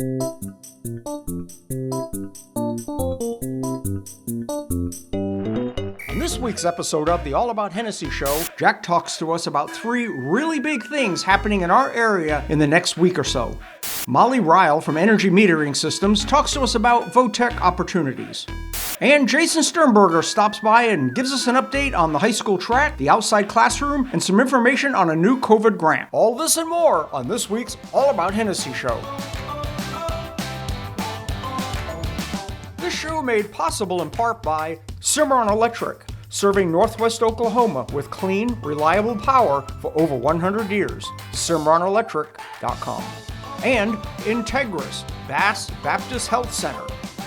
On this week's episode of the All About Hennessey Show, Jack talks to us about 3 really big things happening in our area in the next week or so. Molly Ryle from Energy Metering Systems talks to us about VOTEC opportunities. And Jason Sternberger stops by and gives us an update on the high school track, the outside classroom, and some information on a new COVID grant. All this and more on this week's All About Hennessey Show. This show made possible in part by Cimarron Electric, serving Northwest Oklahoma with clean, reliable power for over 100 years. CimarronElectric.com. And Integris, Bass Baptist Health Center.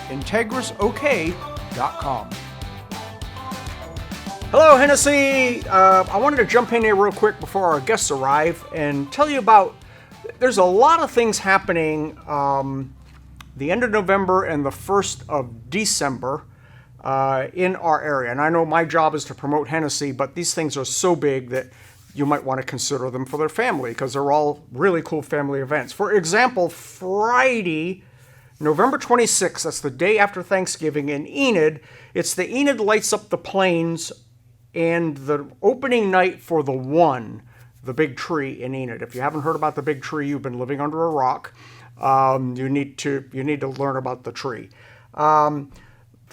IntegrisOK.com. Hello, Hennessey. I wanted to jump in here real quick before our guests arrive and tell you about, there's a lot of things happening the end of November and the 1st of December in our area. And I know my job is to promote Hennessey, but these things are so big that you might want to consider them for their family because they're all really cool family events. For example, Friday, November 26th, that's the day after Thanksgiving in Enid, it's the Enid Lights Up the Plains and the opening night for the One, the big tree in Enid. If you haven't heard about the big tree, you've been living under a rock. You need to learn about the tree. The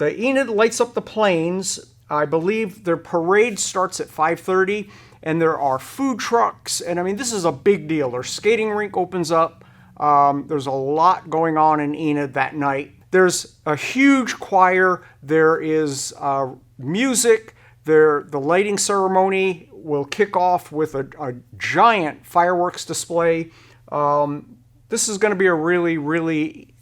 Enid Lights Up the Plains. I believe their parade starts at 5:30, and there are food trucks. And I mean, this is a big deal. Their skating rink opens up. There's a lot going on in Enid that night. There's a huge choir. There is music. The lighting ceremony will kick off with a giant fireworks display. This is going to be a really, really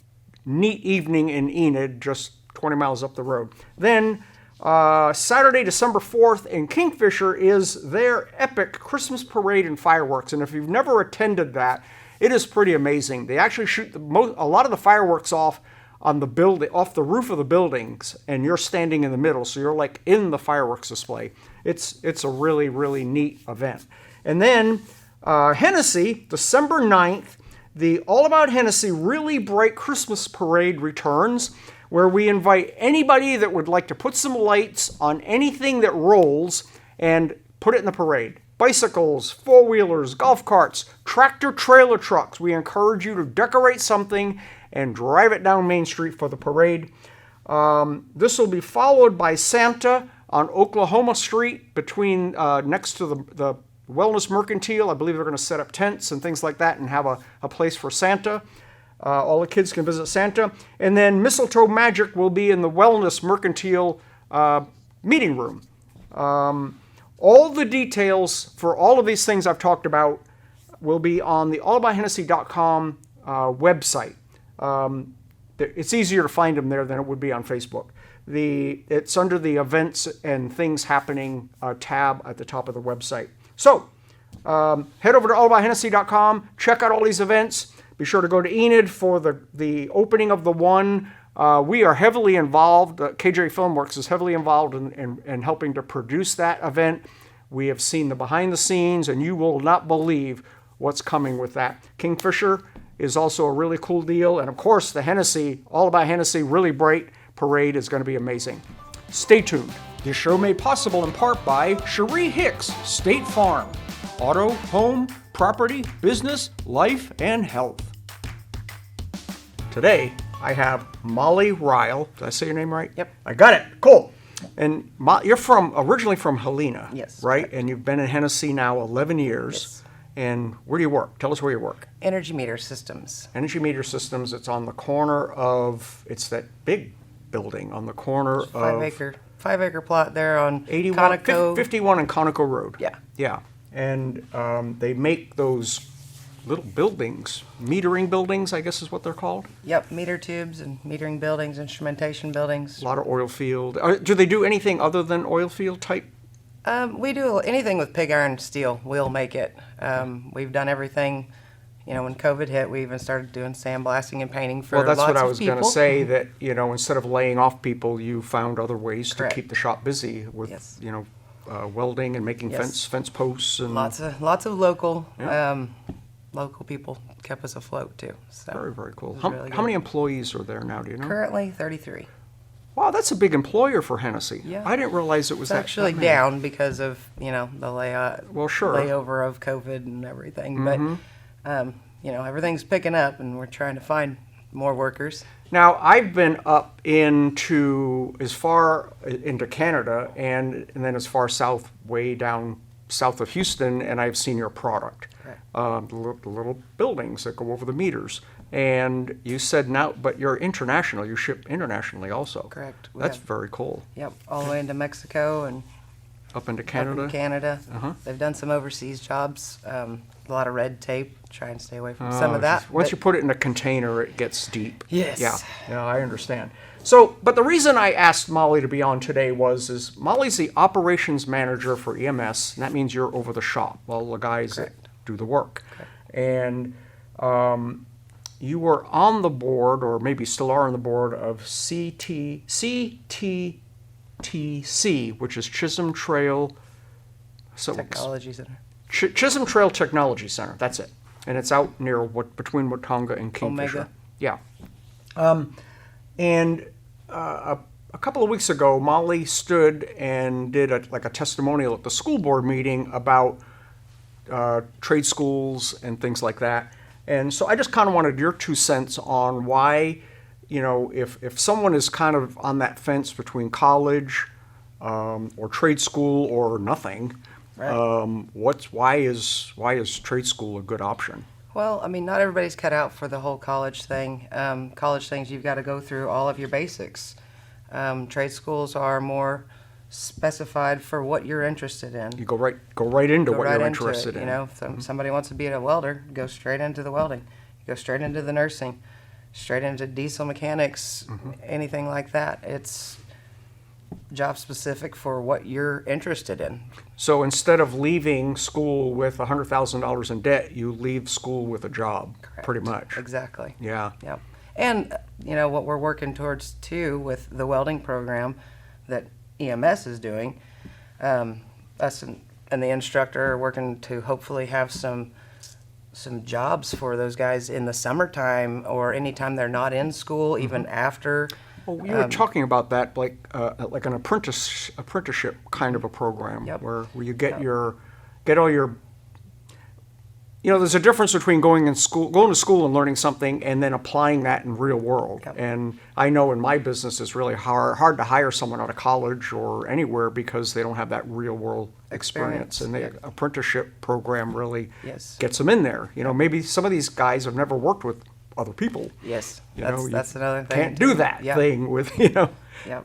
neat evening in Enid, just 20 miles up the road. Then Saturday, December 4th in Kingfisher is their epic Christmas parade and fireworks. And if you've never attended that, it is pretty amazing. They actually shoot a lot of the fireworks off on the building, off the roof of the buildings, and you're standing in the middle, so you're like in the fireworks display. It's a really, really neat event. And then Hennessey, December 9th, the All About Hennessey Really Bright Christmas Parade returns, where we invite anybody that would like to put some lights on anything that rolls and put it in the parade. Bicycles, four-wheelers, golf carts, tractor-trailer trucks. We encourage you to decorate something and drive it down Main Street for the parade. This will be followed by Santa on Oklahoma Street between next to the Wellness Mercantile. I believe they're going to set up tents and things like that and have a place for Santa. All the kids can visit Santa. And then Mistletoe Magic will be in the Wellness Mercantile meeting room. All the details for all of these things I've talked about will be on the allaboutHennessey.com website. It's easier to find them there than it would be on Facebook. It's under the events and things happening tab at the top of the website. So head over to allaboutHennessey.com, check out all these events. Be sure to go to Enid for the opening of the One. We are heavily involved. KJ Filmworks is heavily involved in helping to produce that event. We have seen the behind the scenes, and you will not believe what's coming with that. Kingfisher is also a really cool deal. And of course, the Hennessey, All About Hennessey Really Bright Parade is going to be amazing. Stay tuned. This show made possible in part by Cherie Hicks, State Farm. Auto, home, property, business, life, and health. Today, I have Molly Ryle. Did I say your name right? Yep. I got it. Cool. And you're originally from Helena, yes, right? correct. And you've been in Hennessey now 11 years. Yes. And where do you work? Tell us where you work. Energy Meter Systems. Energy Meter Systems. It's on the corner of, it's that big building on the corner of 5-acre plot there on 81, Conoco. 51 and Conoco Road. Yeah. Yeah. And they make those little buildings, metering buildings, I guess is what they're called. Yep, meter tubes and metering buildings, instrumentation buildings. A lot of oil field. Do they do anything other than oil field type? We do anything with pig iron steel. We'll make it. We've done everything. You know, when COVID hit, we even started doing sandblasting and painting for lots of people. Well, that's what I was going to say, that, you know, instead of laying off people, you found other ways Correct. to keep the shop busy with, Yes. you know, welding and making Yes. fence posts and Lots of local. Yeah. local people kept us afloat too. So Very, very cool. it was How, really how good. many employees are there now, do you know? Currently 33. Wow, that's a big employer for Hennessey. Yeah. I didn't realize it was It's that actually that many. down because of, the Well, sure. layover of COVID and everything. But, everything's picking up and we're trying to find more workers. Now, I've been up as far into Canada and then as far south, way down south of Houston, and I've seen your product. Correct. The little buildings that go over the meters. And you said now, but you're international. You ship internationally also. Correct. That's very cool. Yep, all the way into Mexico and Up into up Canada. in Canada. Uh-huh. They've done some overseas jobs, a lot of red tape, try and stay away from some of that. Once but- you put it in a container, it gets deep. Yes. Yeah, I understand. So, but the reason I asked Molly to be on today is Molly's the operations manager for EMS, and that means you're over the shop, all the guys Correct. that do the work. Correct. And you were on the board, or maybe still are on the board, of CTTC, which is Chisholm Trail. Technology Center. Chisholm Trail Technology Center. That's it, and it's out near between Watonga and Kingfisher. Omega. Yeah. And a couple of weeks ago, Molly stood and did a testimonial at the school board meeting about trade schools and things like that. And so I just kind of wanted your 2 cents on why, if someone is kind of on that fence between college or trade school or nothing, Right. why is trade school a good option? Well, not everybody's cut out for the whole college thing. College things, you've got to go through all of your basics. Trade schools are more specified for what you're interested in. You go right into Go what right you're into interested it. in. If somebody wants to be a welder, go straight into the welding. You go straight into the nursing, straight into diesel mechanics, anything like that. It's job specific for what you're interested in. So instead of leaving school with $100,000 in debt, you leave school with a job, Correct. pretty much. Exactly. Yeah. Yep. And, what we're working towards, too, with the welding program that EMS is doing, us and the instructor are working to hopefully have some jobs for those guys in the summertime or anytime they're not in school, even after. Well, you were talking about that like an apprenticeship kind of a program. Yep. where you get all your. There's a difference between going to school and learning something and then applying that in real world. Yep. And I know in my business it's really hard to hire someone out of college or anywhere because they don't have that real world experience. And the Yep. apprenticeship program really Yes. gets them in there. Maybe some of these guys have never worked with other people. Yes, You know, you that's another thing. Can't too. do that Yep. thing with Yep.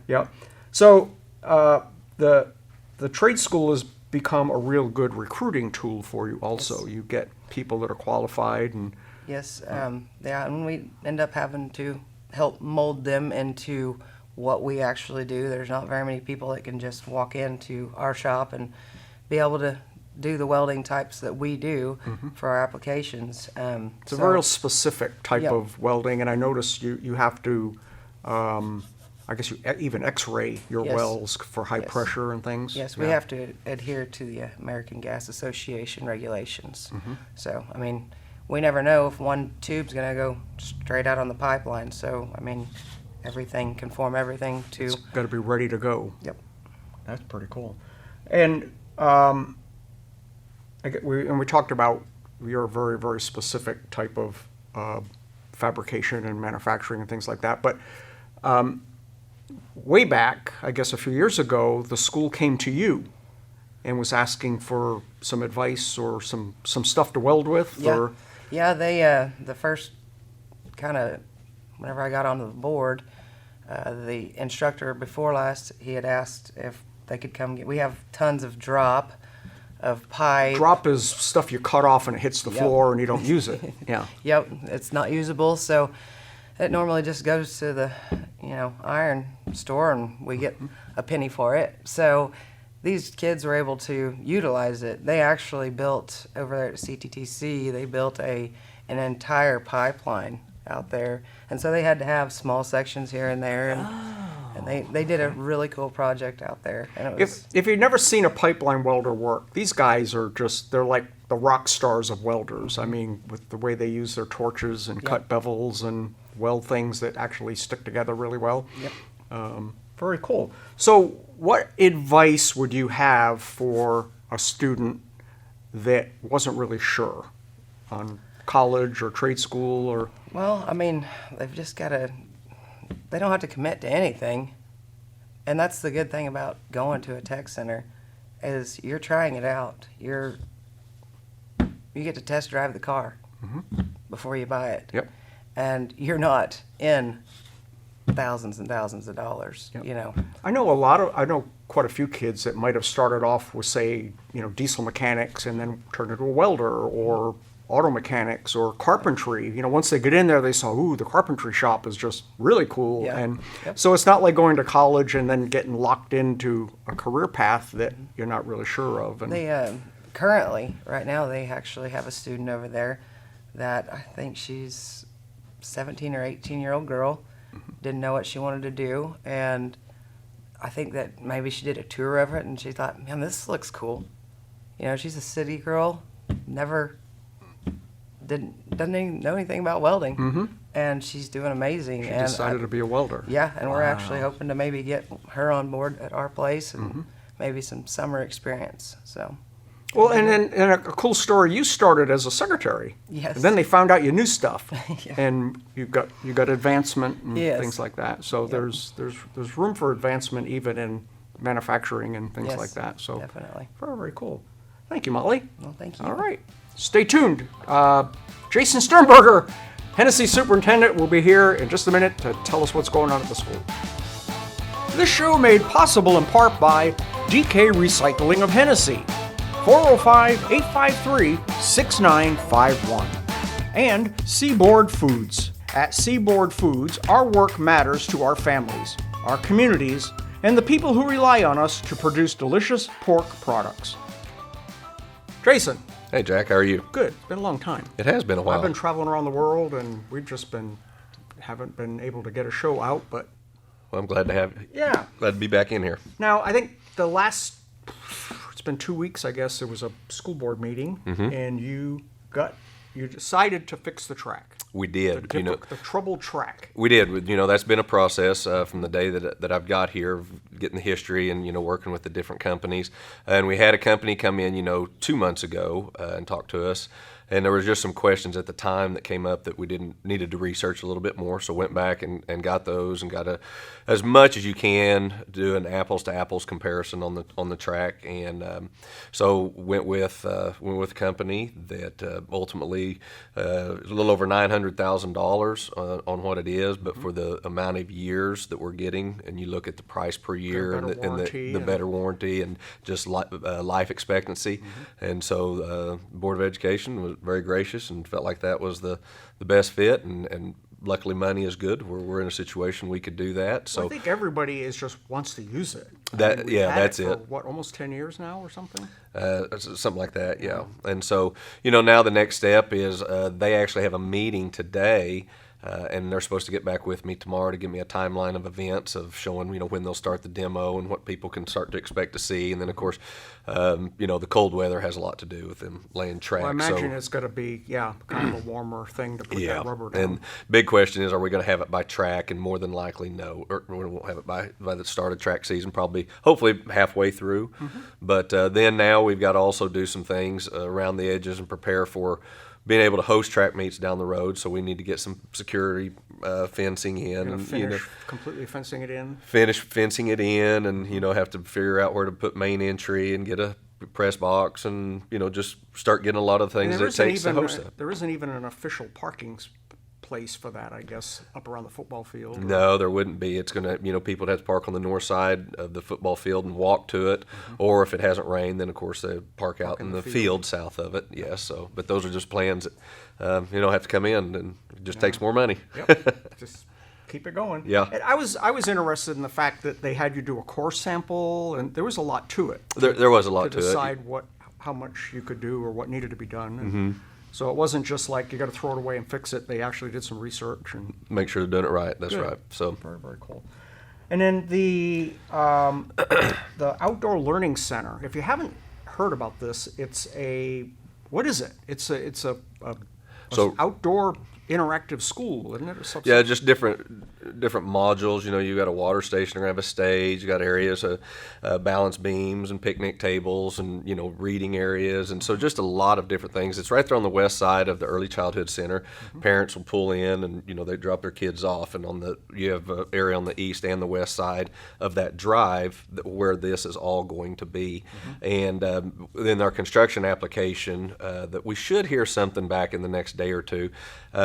Yep. So the trade school has become a real good recruiting tool for you. Also, Yes. you get people that are qualified and Yes, and we end up having to help mold them into what we actually do. There's not very many people that can just walk into our shop and be able to do the welding types that we do for our applications. it's a very specific type Yep. of welding. And I notice you have to, I guess you even X-ray your Yes. wells for high Yes. pressure and things. Yes, we Yeah. have to adhere to the American Gas Association regulations. So, we never know if one tube's going to go straight out on the pipeline. So, everything, conform everything to. It's got to be ready to go. Yep. That's pretty cool. And we talked about your very, very specific type of fabrication and manufacturing and things like that. But way back, I guess a few years ago, the school came to you and was asking for some advice or some stuff to weld with. Yeah. Or Yeah, they, the first kind of, whenever I got onto the board, the instructor before last, he had asked if they could come we have tons of drop of pipe. drop is stuff you cut off and it hits the Yep. floor and you don't use it. Yeah. Yep, it's not usable, so it normally just goes to the, iron store and we get a penny for it. So these kids were able to utilize it. They actually built, over there at CTTC, they built an entire pipeline out there. And so they had to have small sections here and there. And they did a really cool project out there. And it was, If you've never seen a pipeline welder work, these guys are they're like the rock stars of welders. I mean, with the way they use their torches and cut bevels and weld things that actually stick together really well. Yep. Very cool. So what advice would you have for a student that wasn't really sure on college or trade school or? Well, I mean, they've just got to, they don't have to commit to anything. And that's the good thing about going to a tech center is you're trying it out. You get to test drive the car before you buy it. Yep. And you're not in thousands and thousands of dollars, Yep. you know. I know quite a few kids that might have started off with, say, diesel mechanics and then turned into a welder or auto mechanics or carpentry. Once they get in there, they saw, ooh, the carpentry shop is just really cool. Yeah. And so it's not like going to college and then getting locked into a career path that you're not really sure of. And They currently, right now, they actually have a student over there that I think she's 17 or 18-year-old girl, didn't know what she wanted to do, and I think that maybe she did a tour of it and she thought, man, this looks cool. She's a city girl, doesn't even know anything about welding, and she's doing amazing. she and decided to be a welder. Yeah, and we're actually hoping to maybe get her on board at our place and maybe some summer experience. So. Well, and then a cool story, you started as a secretary. Yes. And then they found out you knew stuff. Yeah. And you got advancement and Yes. things like that. So there's room for advancement even in manufacturing and things Yes, like that. So definitely. very, very cool. Thank you, Molly. Well, thank you. All right. Stay tuned. Jason Sternberger, Hennessey Superintendent, will be here in just a minute to tell us what's going on at the school. This show made possible in part by DK Recycling of Hennessey, 405-853-6951, and Seaboard Foods. At Seaboard Foods, our work matters to our families, our communities, and the people who rely on us to produce delicious pork products. Jason. Hey, Jack, how are you? Good. It's been a long time. It has been a while. I've been traveling around the world, and we've just haven't been able to get a show out, but Well, I'm glad to glad to be back in here. Now, I think it's been 2 weeks, I guess, there was a school board meeting, and you decided to fix the track. We did, The troubled track. We did. That's been a process from the day that I've got here, getting the history and working with the different companies. And we had a company come in, 2 months ago and talk to us. And there was just some questions at the time that came up that we needed to research a little bit more. So went back and got those and got as much as you can do an apples to apples comparison on the track. And so went with a company that ultimately a little over $900,000 on what it is, but for the amount of years that we're getting, and you look at the price per year and the better warranty and just life expectancy. And so Board of Education was very gracious and felt like that was the best fit, and luckily money is good. We're in a situation we could do that. So I think everybody just wants to use it. That's it. it. For, what, almost 10 years now or something? Something like that, yeah. And so, now the next step is they actually have a meeting today, and they're supposed to get back with me tomorrow to give me a timeline of events of showing, when they'll start the demo and what people can start to expect to see. And then, of course, the cold weather has a lot to do with them laying track. Well, I imagine it's going to be, kind of a warmer thing to put that rubber down. And big question is, are we going to have it by track? And more than likely, no. Or we won't have it by the start of track season, hopefully halfway through. But then now we've got to also do some things around the edges and prepare for being able to host track meets down the road. So we need to get some security fencing in. And Completely fencing it in? Finish fencing it in and, have to figure out where to put main entry and get a press box and, just start getting a lot of things that it takes to host that. There isn't even an official parking place for that, I guess, up around the football field. No, there wouldn't be. It's going to, people would have to park on the north side of the football field and walk to it. Or if it hasn't rained, then, of course, they park out in the field south of it. Yes, so, but those are just plans that, have to come in, and it just takes more money. Yep. Just keep it going. Yeah. And I was interested in the fact that they had you do a core sample, and there was a lot to it. There was a lot to to it. decide how much you could do or what needed to be done. And so it wasn't just like you got to throw it away and fix it. They actually did some research and make sure they're doing it right. That's Good. right. So very, very cool. And then the Outdoor Learning Center. If you haven't heard about this, it's a What is it? It's a So- outdoor interactive school, isn't it? Or something? Yeah, just different modules. You know, you got a water station, you're gonna have a stage. You got areas of balance beams and picnic tables, and reading areas, and so just a lot of different things. It's right there on the west side of the Early Childhood Center. Parents will pull in, and they drop their kids off, and you have an area on the east and the west side of that drive where this is all going to be. And in our construction application, that we should hear something back in the next day or two.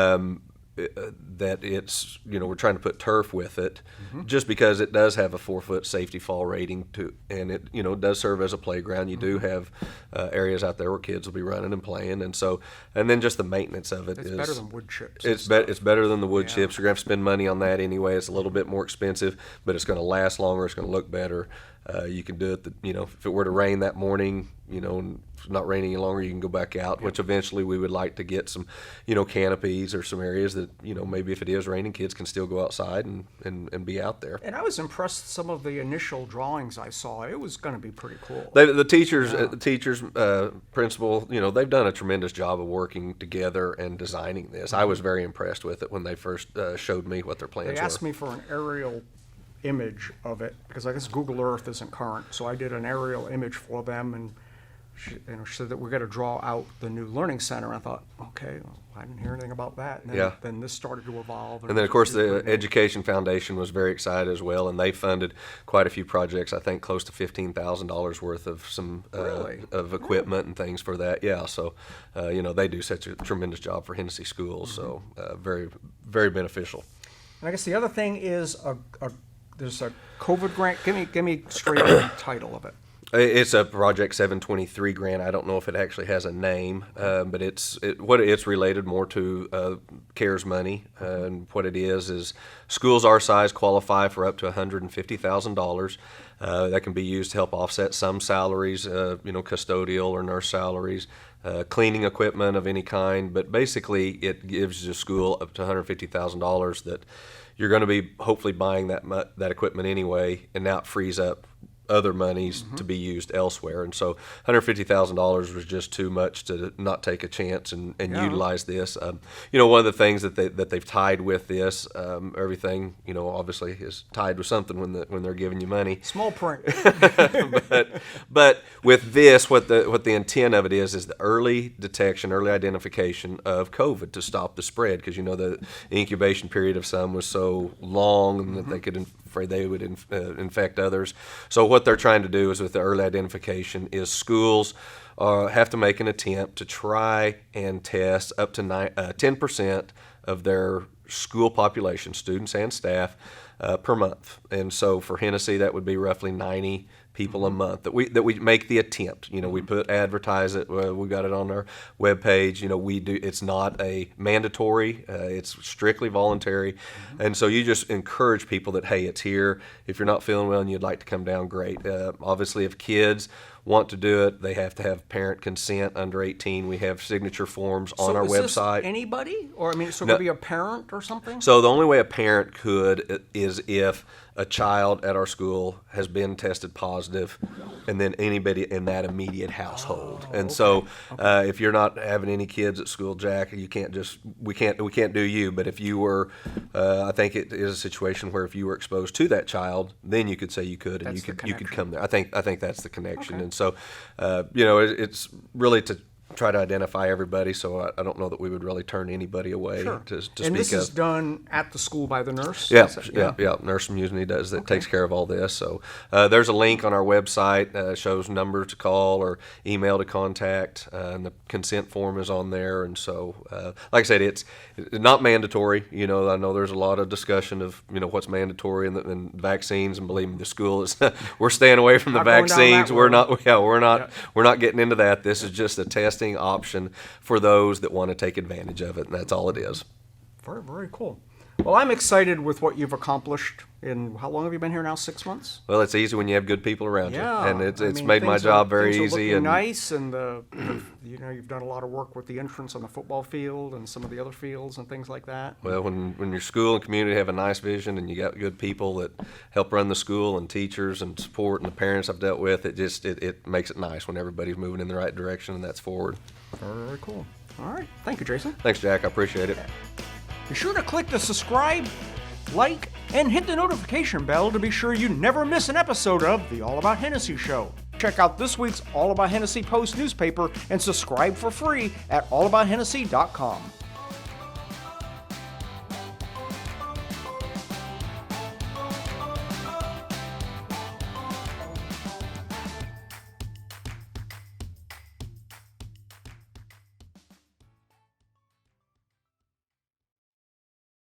That it's we're trying to put turf with it, just because it does have a 4-foot safety fall rating and it does serve as a playground. You do have areas out there where kids will be running and playing, and then just the maintenance of it It's is better than wood chips. It's better than the wood chips. You're gonna have to spend money on that anyway. It's a little bit more expensive, but it's gonna last longer. It's gonna look better. You can do it. If it were to rain that morning, and it's not raining any longer, you can go back out. Which eventually we would like to get some, canopies or some areas that maybe if it is raining, kids can still go outside and be out there. And I was impressed with some of the initial drawings I saw. It was going to be pretty cool. The teachers, principal, they've done a tremendous job of working together and designing this. I was very impressed with it when they first showed me what their plans They were. asked me for an aerial image of it because I guess Google Earth isn't current, so I did an aerial image for them, and she said that we're going to draw out the new learning center. I thought, okay, well, I didn't hear anything about that. And then this started to evolve. And then, of course, the Education Foundation was very excited as well, and they funded quite a few projects. I think close to $15,000 worth of some of equipment and things for that. Yeah, so they do such a tremendous job for Hennessey schools. So very, very beneficial. And I guess the other thing is there's a COVID grant. Give me straight up the title of it. It's a Project 723 grant. I don't know if it actually has a name, but it's related more to CARES money. And what it is schools our size qualify for up to $150,000. That can be used to help offset some salaries, custodial or nurse salaries, cleaning equipment of any kind. But basically, it gives the school up to $150,000 that you're going to be hopefully buying that equipment anyway, and now it frees up other monies to be used elsewhere. And so $150,000 was just too much to not take a chance and utilize this. One of the things that they've tied with this, everything, obviously is tied with something when they're giving you money. Small print. but with this, what the intent of it is the early detection, early identification of COVID to stop the spread, because the incubation period of some was so long that they would infect others. So what they're trying to do is with the early identification is schools have to make an attempt to try and test up to 10% of their school population, students and staff, per month. And so for Hennessey, that would be roughly 90 people a month that we make the attempt. We advertise it. We got it on our webpage. We do. It's not a mandatory. It's strictly voluntary, and so you just encourage people that, hey, it's here. If you're not feeling well and you'd like to come down, great. Obviously, if kids want to do it, they have to have parent consent under 18. We have signature forms on our website. This anybody, or so it could be a parent or something. So the only way a parent could is if a child at our school has been tested positive, and then anybody in that immediate household. If you're not having any kids at school, Jack, we can't do you. But if you were, I think it is a situation where if you were exposed to that child, then you could say you could, and you could come there. I think that's the connection. Okay. And so, it's really to try to identify everybody, so I don't know that we would really turn anybody away to speak of. And this is done at the school by the nurse? Yeah. Nurse from Mutiny takes care of all this. So there's a link on our website, shows number to call or email to contact, and the consent form is on there. And so, like I said, it's not mandatory. I know there's a lot of discussion of what's mandatory and vaccines, and believe me, the school is we're staying away from the vaccines. We're not getting into that. This is just a testing option for those that want to take advantage of it, and that's all it is. Very, very cool. Well, I'm excited with what you've accomplished. In how long have you been here now? 6 months? Well, it's easy when you have good people around Yeah, you, and it's I mean, made my things job are- very things are easy. looking And nice, and you've done a lot of work with the entrance on the football field and some of the other fields and things like that. well, when your school and community have a nice vision, and you got good people that help run the school, and teachers and support, and the parents I've dealt with, it makes it nice when everybody's moving in the right direction, and that's forward. Very cool. All right, thank you, Jason. Thanks, Jack. I appreciate it. Be sure to click the subscribe, like, and hit the notification bell to be sure you never miss an episode of the All About Hennessey Show. Check out this week's All About Hennessey Post newspaper and subscribe for free at allabouthennessey.com.